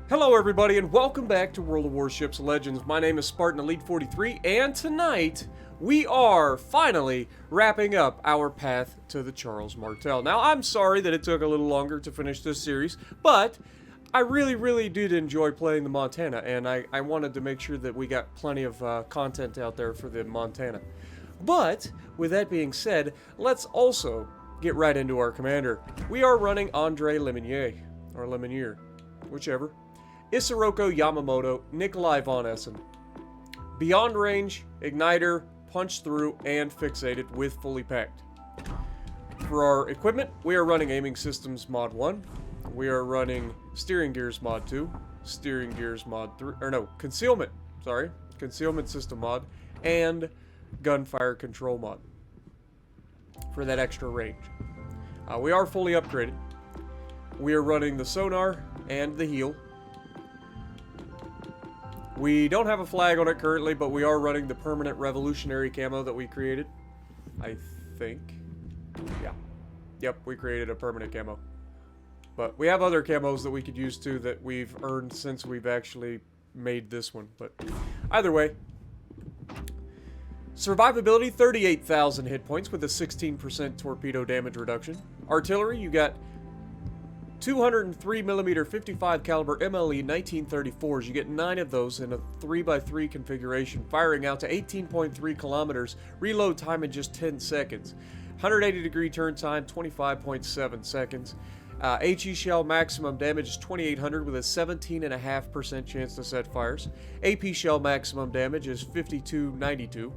Hello everybody and welcome back to World of Warships Legends. My name is Spartan Elite 43 and tonight we are finally wrapping up our path to the Charles Martel. Now I'm sorry that it took a little longer to finish this series, but I really did enjoy playing the Montana, and I wanted to make sure that we got plenty of content out there for the Montana. But with that being said, let's also get right into our commander. We are running Andre Lemonnier, or Lemonnier, whichever. Isiroko Yamamoto, Nikolai von Essen. Beyond range, igniter, punch through, and fixated with fully packed. For our equipment, we are running aiming systems mod 1. We are running steering gears mod 2, steering gears mod 3, or no, concealment system mod, and gunfire control mod for that extra range. We are fully upgraded. We are running the sonar and the heel. We don't have a flag on it currently, but we are running the permanent revolutionary camo that we created. I think. Yeah. Yep, we created a permanent camo. But we have other camos that we could use too that we've earned since we've actually made this one. But either way. Survivability, 38,000 hit points with a 16% torpedo damage reduction. Artillery, you got 203mm 55 caliber MLE 1934s. You get 9 of those in a 3x3 configuration, firing out to 18.3 kilometers. Reload time in just 10 seconds. 180 degree turn time, 25.7 seconds. HE shell maximum damage is 2800 with a 17.5% chance to set fires. AP shell maximum damage is 5292.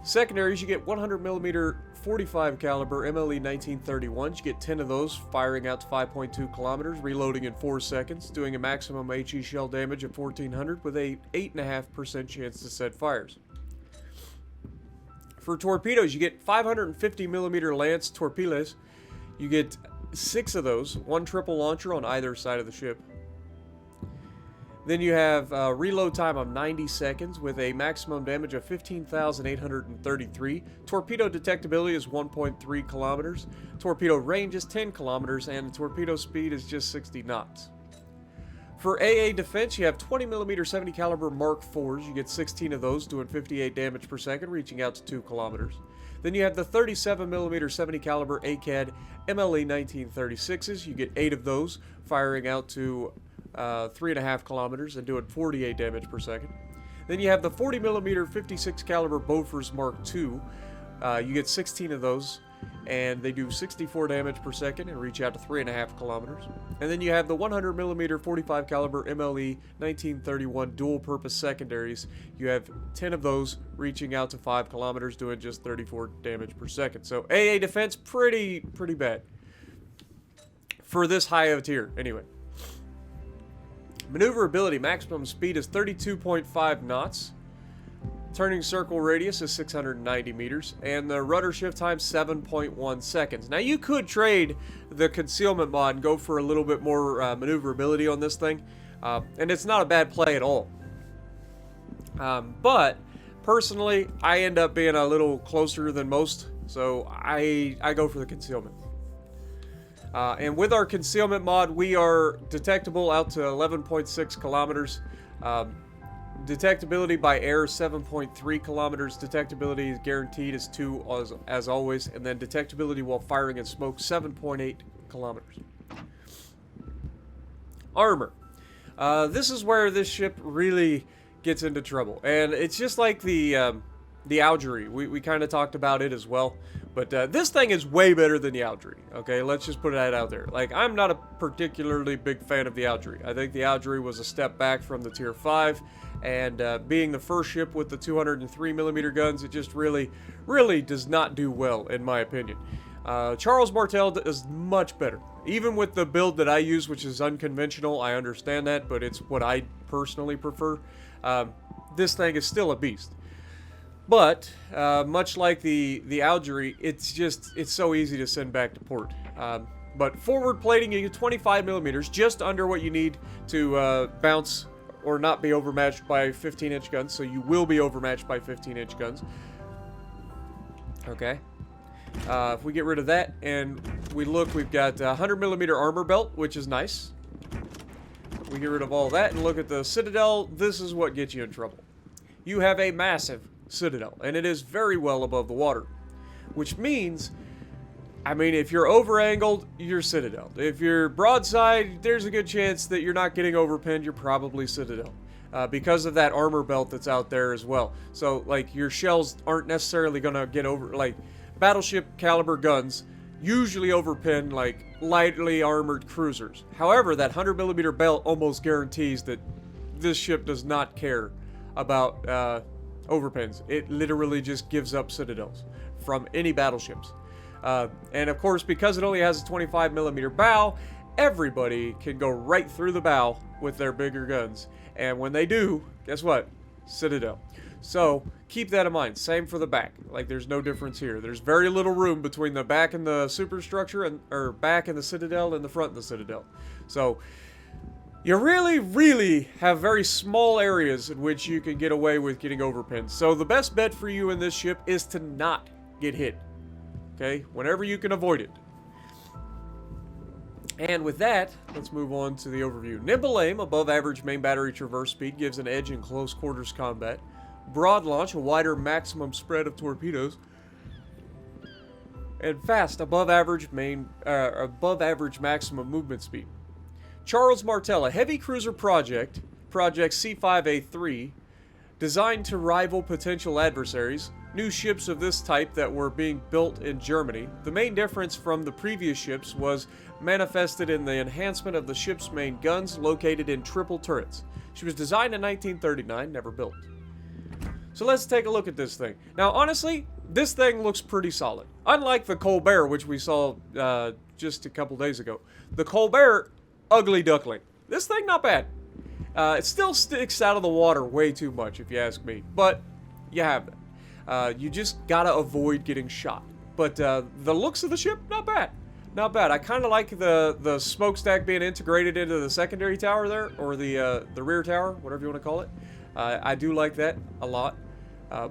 Secondaries, you get 100mm 45 caliber MLE 1931s. You get 10 of those, firing out to 5.2 kilometers, reloading in 4 seconds, doing a maximum HE shell damage of 1400 with a 8.5% chance to set fires. For torpedoes, you get 550mm Lance torpedoes. You get 6 of those, 1 triple launcher on either side of the ship. Then you have reload time of 90 seconds with a maximum damage of 15,833. Torpedo detectability is 1.3 kilometers. Torpedo range is 10 kilometers, and torpedo speed is just 60 knots. For AA defense, you have 20mm 70 caliber Mark IVs. You get 16 of those, doing 58 damage per second, reaching out to 2 kilometers. Then you have the 37mm 70 caliber ACAD MLE 1936s. You get 8 of those, firing out to 3.5 kilometers and doing 48 damage per second. Then you have the 40mm 56 caliber Bofors Mark II. You get 16 of those, and they do 64 damage per second and reach out to 3.5 kilometers. And then you have the 100mm 45 caliber MLE 1931 dual purpose secondaries. You have 10 of those, reaching out to 5 kilometers, doing just 34 damage per second. So AA defense, pretty bad for this high of a tier anyway. Maneuverability, maximum speed is 32.5 knots. Turning circle radius is 690 meters. And the rudder shift time, 7.1 seconds. Now you could trade the concealment mod and go for a little bit more maneuverability on this thing. And it's not a bad play at all. But personally, I end up being a little closer than most. So I go for the concealment. And with our concealment mod, we are detectable out to 11.6 kilometers. Detectability by air, 7.3 kilometers. Detectability is guaranteed is 2 as always. And then detectability while firing in smoke, 7.8 kilometers. Armor. This is where this ship really gets into trouble. And it's just like the Algerie. We kind of talked about it as well. But this thing is way better than the Algerie, okay? Let's just put that out there. Like, I'm not a particularly big fan of the Algerie. I think the Algerie was a step back from the Tier 5, and being the first ship with the 203mm guns, it just really does not do well, in my opinion. Charles Martel is much better. Even with the build that I use, which is unconventional, I understand that, but it's what I personally prefer. This thing is still a beast. But, much like the Algerie, it's so easy to send back to port. But forward plating, you get 25mm, just under what you need to bounce or not be overmatched by 15-inch guns. So you will be overmatched by 15-inch guns. Okay. If we get rid of that and we look, we've got a 100mm armor belt, which is nice. we get rid of all that and look at the Citadel, this is what gets you in trouble. You have a massive Citadel, and it is very well above the water. Which means, I mean, if you're over-angled, you're Citadel. If you're broadside, there's a good chance that you're not getting overpinned, you're probably Citadel. Because of that armor belt that's out there as well. So, like, your shells aren't necessarily going to get over, like, battleship caliber guns usually overpin, like, lightly armored cruisers. However, that 100mm belt almost guarantees that this ship does not care about overpins. It literally just gives up citadels from any battleships. And of course, because it only has a 25mm bow, everybody can go right through the bow with their bigger guns. And when they do, guess what? Citadel. So keep that in mind. Same for the back. Like, there's no difference here. There's very little room between the back and the superstructure, and or back and the Citadel and the front and the Citadel. So you really have very small areas in which you can get away with getting overpinned. So the best bet for you in this ship is to not get hit. Okay? Whenever you can avoid it. And with that, let's move on to the overview. Nimble aim, above average main battery traverse speed, gives an edge in close quarters combat. Broad launch, a wider maximum spread of torpedoes. And fast, above average maximum movement speed. Charles Martel, a heavy cruiser project C5A3, designed to rival potential adversaries. New ships of this type that were being built in Germany. The main difference from the previous ships was manifested in the enhancement of the ship's main guns located in triple turrets. She was designed in 1939, never built. So let's take a look at this thing. Now, honestly, this thing looks pretty solid. Unlike the Colbert, which we saw just a couple days ago. The Colbert, ugly duckling. This thing, not bad. It still sticks out of the water way too much, if you ask me. But you have that. You just gotta avoid getting shot. But the looks of the ship, not bad. Not bad. I kind of like the smokestack being integrated into the secondary tower there, or the rear tower, whatever you want to call it. I do like that a lot.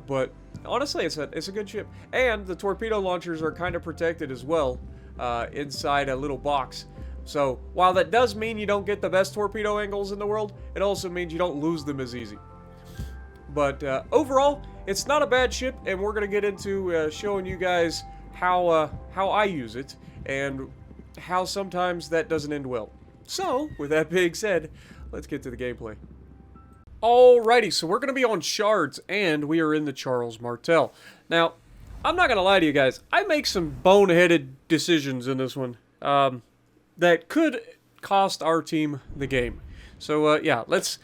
But honestly, it's a good ship. And the torpedo launchers are kind of protected as well inside a little box. So while that does mean you don't get the best torpedo angles in the world, it also means you don't lose them as easy. But overall, it's not a bad ship, and we're going to get into showing you guys how I use it, and how sometimes that doesn't end well. So, with that being said, let's get to the gameplay. Alrighty, so we're going to be on Shards, and we are in the Charles Martel. Now, I'm not going to lie to you guys, I make some boneheaded decisions in this one that could cost our team the game. So, yeah, let's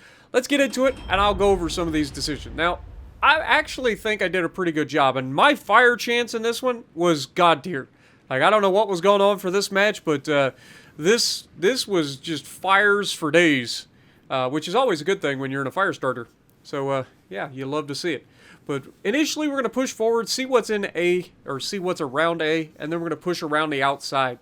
get into it, and I'll go over some of these decisions. Now, I actually think I did a pretty good job, and my fire chance in this one was god tier. Like, I don't know what was going on for this match, but this was just fires for days, which is always a good thing when you're in a fire starter. So, yeah, you love to see it. But initially, we're going to push forward, see what's in A, or see what's around A, and then we're going to push around the outside.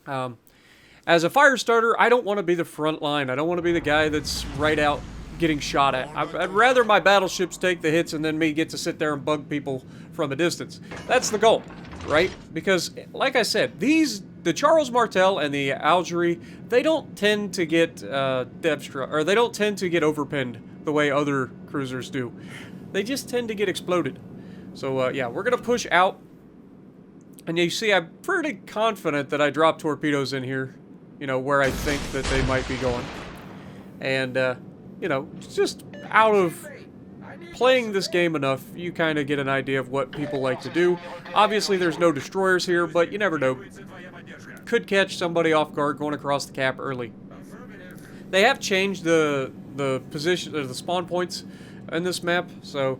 As a fire starter, I don't want to be the front line. I don't want to be the guy that's right out getting shot at. I'd rather my battleships take the hits and then me get to sit there and bug people from a distance. That's the goal, right? Because, like I said, the Charles Martel and the Algerie, they don't tend to get they don't tend to get overpinned the way other cruisers do. They just tend to get exploded. So, yeah, we're going to push out. And you see, I'm pretty confident that I dropped torpedoes in here, you know, where I think that they might be going. And, you know, just out of playing this game enough, you kind of get an idea of what people like to do. Obviously, there's no destroyers here, but you never know. Could catch somebody off guard going across the cap early. They have changed the position, the spawn points in this map, so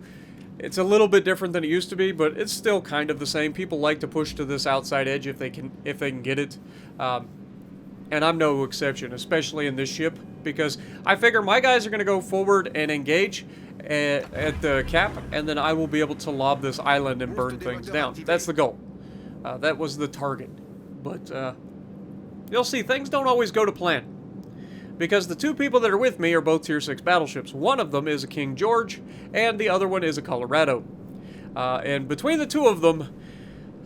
it's a little bit different than it used to be, but it's still kind of the same. People like to push to this outside edge if they can get it. And I'm no exception, especially in this ship, because I figure my guys are going to go forward and engage at the cap, and then I will be able to lob this island and burn things down. That's the goal. That was the target. But you'll see, things don't always go to plan. Because the two people that are with me are both Tier 6 battleships. One of them is a King George, and the other one is a Colorado. And between the two of them,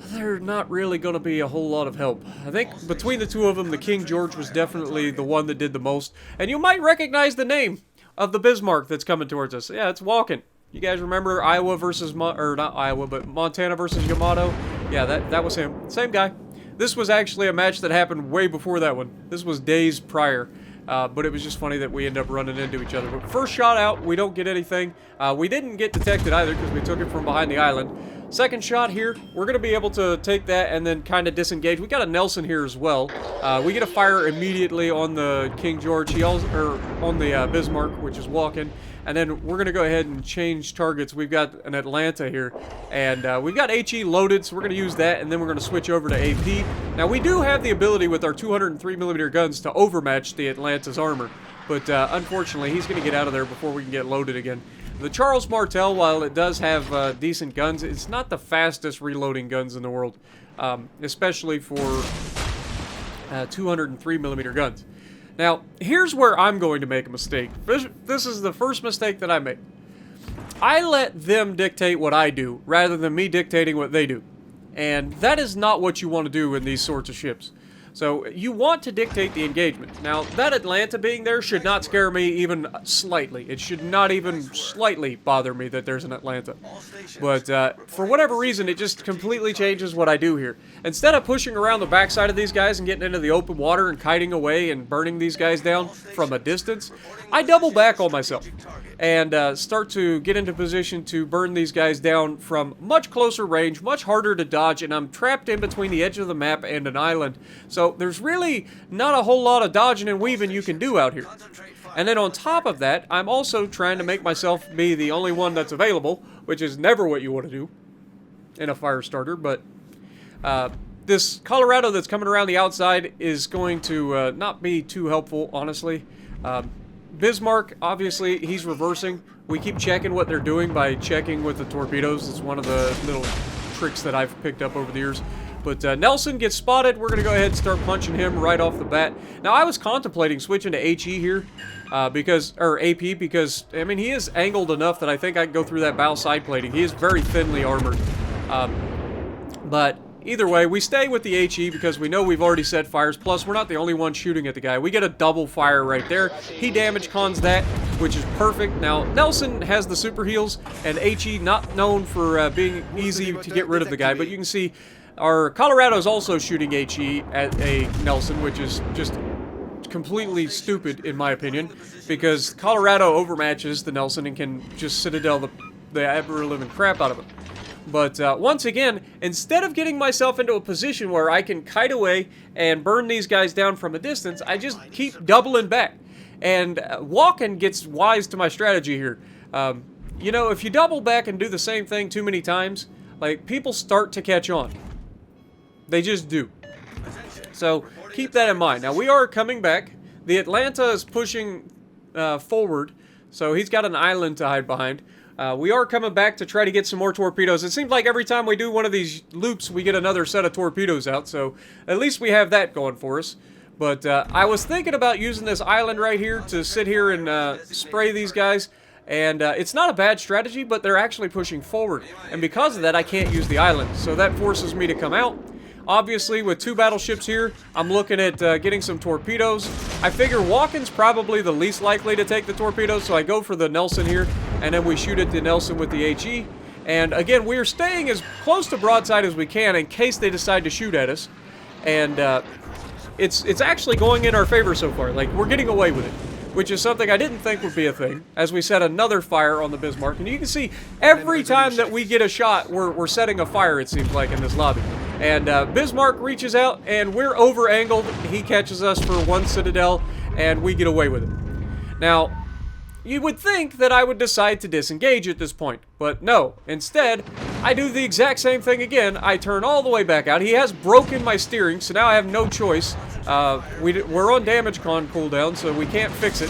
they're not really going to be a whole lot of help. I think between the two of them, the King George was definitely the one that did the most. And you might recognize the name of the Bismarck that's coming towards us. Yeah, it's walking. You guys remember Iowa versus, or not Iowa, but Montana versus Yamato? Yeah, that was him. Same guy. This was actually a match that happened way before that one. This was days prior. But it was just funny that we end up running into each other. But first shot out, we don't get anything. We didn't get detected either because we took it from behind the island. Second shot here, we're going to be able to take that and then kind of disengage. We got a Nelson here as well. We get a fire immediately on the King George, or on the Bismarck, which is walking. And then we're going to go ahead and change targets. We've got an Atlanta here. And we've got HE loaded, so we're going to use that. And then we're going to switch over to AP. Now, we do have the ability with our 203mm guns to overmatch the Atlanta's armor. But unfortunately, he's going to get out of there before we can get loaded again. The Charles Martel, while it does have decent guns, it's not the fastest reloading guns in the world. Especially for 203mm guns. Now, here's where I'm going to make a mistake. This is the first mistake that I make. I let them dictate what I do, rather than me dictating what they do. And that is not what you want to do in these sorts of ships. So, you want to dictate the engagement. Now, that Atlanta being there should not scare me even slightly. It should not even slightly bother me that there's an Atlanta. But, for whatever reason, it just completely changes what I do here. Instead of pushing around the backside of these guys and getting into the open water and kiting away and burning these guys down from a distance, I double back on myself. And start to get into position to burn these guys down from much closer range, much harder to dodge, and I'm trapped in between the edge of the map and an island. So there's really not a whole lot of dodging and weaving you can do out here. And then on top of that, I'm also trying to make myself be the only one that's available, which is never what you want to do in a fire starter, but this Colorado that's coming around the outside is going to not be too helpful, honestly. Bismarck, obviously, he's reversing. We keep checking what they're doing by checking with the torpedoes. It's one of the little tricks that I've picked up over the years. But Nelson gets spotted. We're going to go ahead and start punching him right off the bat. Now, I was contemplating switching to HE here, or AP, because, I mean, he is angled enough that I think I can go through that bow side plating. He is very thinly armored. But either way, we stay with the HE because we know we've already set fires. Plus, we're not the only one shooting at the guy. We get a double fire right there. He damage cons that, which is perfect. Now, Nelson has the super heals, and HE not known for being easy to get rid of the guy. But you can see our Colorado is also shooting HE at a Nelson, which is just completely stupid, in my opinion, because Colorado overmatches the Nelson and can just Citadel the ever-living crap out of him. But once again, instead of getting myself into a position where I can kite away and burn these guys down from a distance, I just keep doubling back. And Walken gets wise to my strategy here. You know, if you double back and do the same thing too many times, like, people start to catch on. They just do. So, keep that in mind. Now, we are coming back. The Atlanta is pushing forward, so he's got an island to hide behind. We are coming back to try to get some more torpedoes. It seems like every time we do one of these loops, we get another set of torpedoes out, so at least we have that going for us. But I was thinking about using this island right here to sit here and spray these guys, and it's not a bad strategy, but they're actually pushing forward. And because of that, I can't use the island, so that forces me to come out. Obviously, with two battleships here, I'm looking at getting some torpedoes. I figure Walken's probably the least likely to take the torpedoes, so I go for the Nelson here, and then we shoot at the Nelson with the HE. And again, we're staying as close to broadside as we can in case they decide to shoot at us. And it's actually going in our favor so far. Like, we're getting away with it, which is something I didn't think would be a thing, as we set another fire on the Bismarck. And you can see, every time that we get a shot, we're setting a fire, it seems like, in this lobby. And Bismarck reaches out, and we're over-angled. He catches us for one Citadel, and we get away with it. Now, you would think that I would decide to disengage at this point, but no. Instead, I do the exact same thing again. I turn all the way back out. He has broken my steering, so now I have no choice. We're on damage con cooldown, so we can't fix it.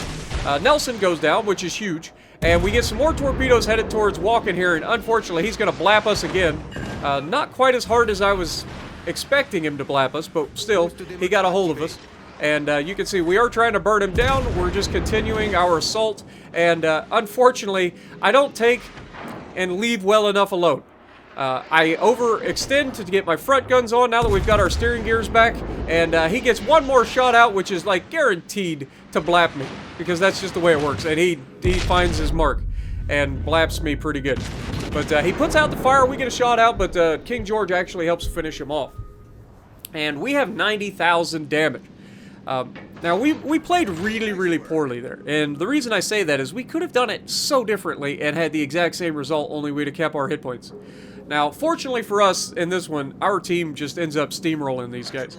Nelson goes down, which is huge. And we get some more torpedoes headed towards Walken here, and unfortunately, he's going to blap us again. Not quite as hard as I was expecting him to blap us, but still, he got a hold of us. And you can see we are trying to burn him down. We're just continuing our assault. And unfortunately, I don't take and leave well enough alone. I overextend to get my front guns on now that we've got our steering gears back, and he gets one more shot out, which is like guaranteed to blap me, because that's just the way it works, and he finds his mark and blaps me pretty good. But he puts out the fire, we get a shot out, but King George actually helps finish him off. And we have 90,000 damage. Now, we played really, really poorly there, and the reason I say that is we could have done it so differently and had the exact same result, only we'd have kept our hit points. Now, fortunately for us, in this one, our team just ends up steamrolling these guys,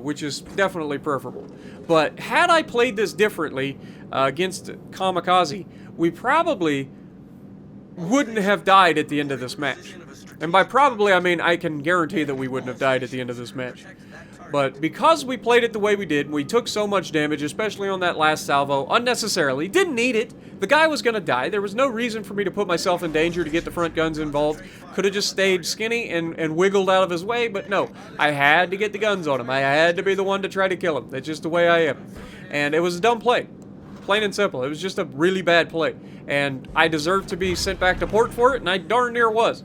which is definitely preferable. But had I played this differently against Kamikaze, we probably wouldn't have died at the end of this match. And by probably, I mean I can guarantee that we wouldn't have died at the end of this match. But because we played it the way we did, we took so much damage, especially on that last salvo, unnecessarily. Didn't need it. The guy was going to die. There was no reason for me to put myself in danger to get the front guns involved. Could have just stayed skinny and wiggled out of his way, but no. I had to get the guns on him. I had to be the one to try to kill him. That's just the way I am. And it was a dumb play. Plain and simple. It was just a really bad play. And I deserved to be sent back to port for it, and I darn near was.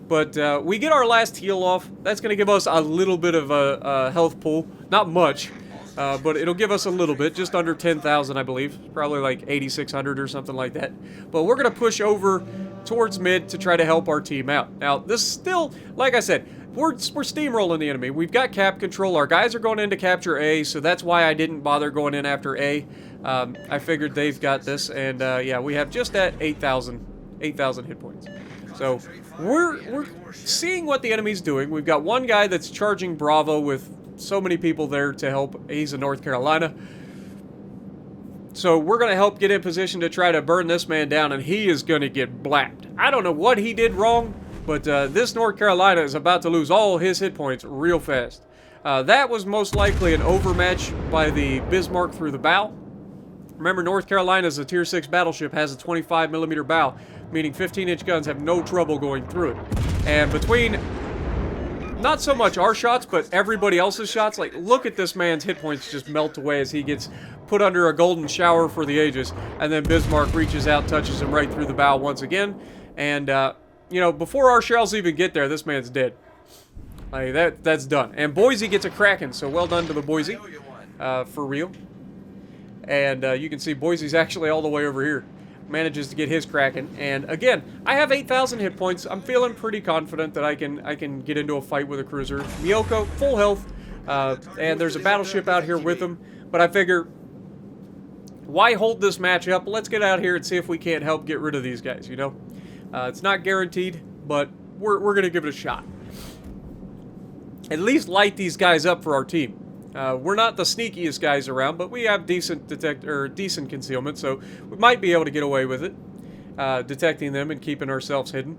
But we get our last heal off. That's going to give us a little bit of a health pool. Not much, but it'll give us a little bit. Just under 10,000, I believe. Probably like 8,600 or something like that. But we're going to push over towards mid to try to help our team out. Now, this still, like I said, we're steamrolling the enemy. We've got cap control. Our guys are going in to capture A, so that's why I didn't bother going in after A. I figured they've got this, and yeah, we have just at 8,000 hit points. So we're seeing what the enemy's doing. We've got one guy that's charging Bravo with so many people there to help. He's in North Carolina. So we're going to help get in position to try to burn this man down, and he is going to get blapped. I don't know what he did wrong, but this North Carolina is about to lose all his hit points real fast. That was most likely an overmatch by the Bismarck through the bow. Remember, North Carolina is a Tier 6 battleship, has a 25mm bow, meaning 15-inch guns have no trouble going through it. And between, not so much our shots, but everybody else's shots, like, look at this man's hit points just melt away as he gets put under a golden shower for the ages, and then Bismarck reaches out, touches him right through the bow once again, and, you know, before our shells even get there, this man's dead. Like, that's done. And Boise gets a Kraken, so well done to the Boise, for real. And you can see Boise's actually all the way over here. Manages to get his Kraken. And again, I have 8,000 hit points. I'm feeling pretty confident that I can get into a fight with a cruiser. Miyoko, full health. And there's a battleship out here with him. But I figure, why hold this match up? Let's get out here and see if we can't help get rid of these guys, you know? It's not guaranteed, but we're going to give it a shot. At least light these guys up for our team. We're not the sneakiest guys around, but we have decent concealment, so we might be able to get away with it, detecting them and keeping ourselves hidden.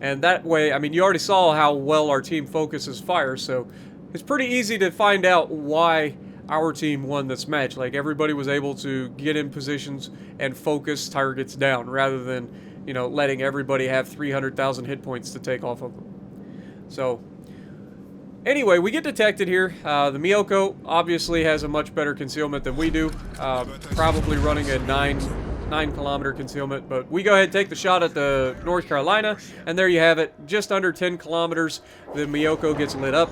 And that way, I mean, you already saw how well our team focuses fire, so it's pretty easy to find out why our team won this match. Like, everybody was able to get in positions and focus targets down, rather than, you know, letting everybody have 300,000 hit points to take off of them. So anyway, we get detected here. The Miyoko obviously has a much better concealment than we do. Probably running a 9-kilometer concealment. But we go ahead and take the shot at the North Carolina. And there you have it. Just under 10 kilometers, the Miyoko gets lit up.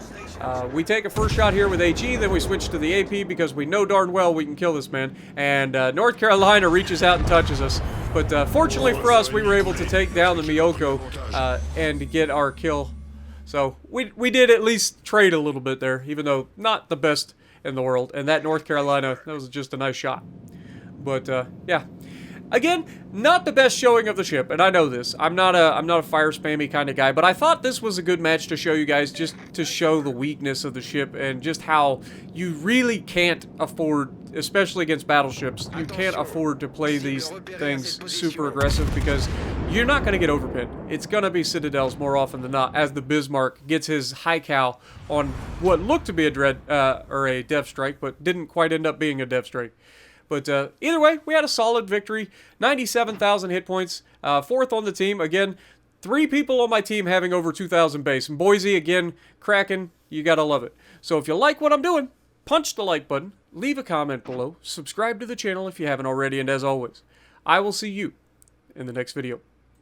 We take a first shot here with HE. Then we switch to the AP because we know darn well we can kill this man. And North Carolina reaches out and touches us. But fortunately for us, we were able to take down the Miyoko and get our kill. So we did at least trade a little bit there, even though not the best in the world. And that North Carolina, that was just a nice shot. But yeah, again, not the best showing of the ship, and I know this. I'm not a fire spammy kind of guy, but I thought this was a good match to show you guys, just to show the weakness of the ship and just how you really can't afford, especially against battleships, you can't afford to play these things super aggressive because you're not going to get overpinned. It's going to be Citadels more often than not, as the Bismarck gets his high cow on what looked to be a Death Strike, but didn't quite end up being a Death Strike. But either way, we had a solid victory. 97,000 hit points. Fourth on the team. Again, 3 people on my team having over 2,000 base. And Boise, again, Kraken, you gotta love it. So if you like what I'm doing, punch the like button, leave a comment below, subscribe to the channel if you haven't already, and as always, I will see you in the next video.